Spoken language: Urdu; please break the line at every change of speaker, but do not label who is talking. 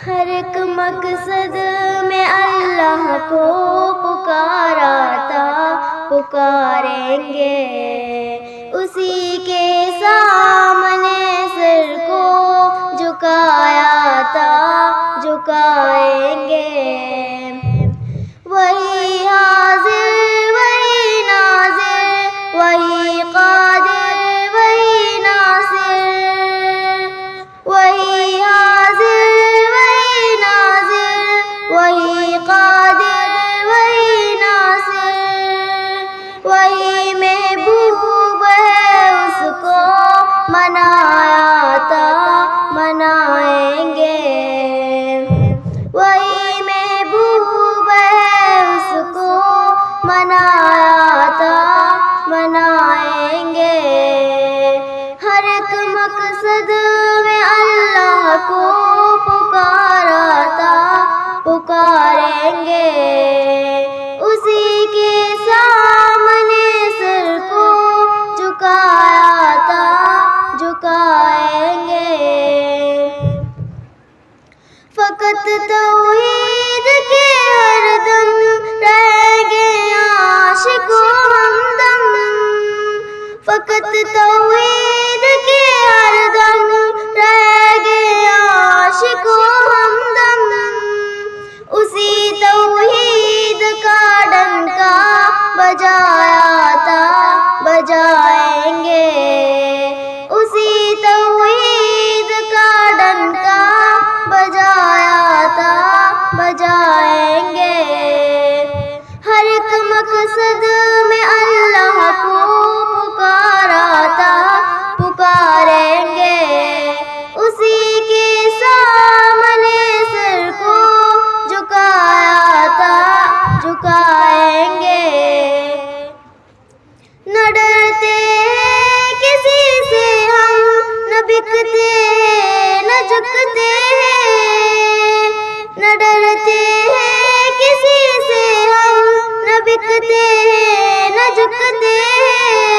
ہر ایک مقصد میں اللہ کو پکارا تھا، پکاریں گے اسی کے سامنے سر کو جھکایا تھا، جھکائیں گے وہی حاضر وہی ناظر وہی قادر وہی ناصر، وہی حاضر وہی ناظر وہی قادر وہی ناصر، وہی محبوب ہے اس کو منایا تھا، منائیں گے وہی محبوب ہے اس کو منایا تھا، منائیں گے ہر ایک مقصد میں اللہ کو پکارا تھا، پکاریں گے اسی کے سامنے سر کو جھکایا تھا، جھکائیں گے فقط توحید کے ہر دم رہیں گے عاشق و ہمدم، فقط توحید کے ہر دم رہیں گے عاشق و ہمدم، اسی توحید کا ڈنکا بجایا تھا، بجائیں گے اسی توحید کا ڈنکا بجایا تھا، بجائیں گے ہر ایک مقصد میں اللہ کو پکارا تھا، پکاریں گے اسی کے سامنے سر کو جھکایا تھا، جھکائیں گے نہ ڈرتے ہیں کسی سے ہم، نہ بکتے نہ جھکتے ہیں، نہ ڈرتے ہیں کسی سے ہم، نہ بکتے نہ جھکتے ہیں،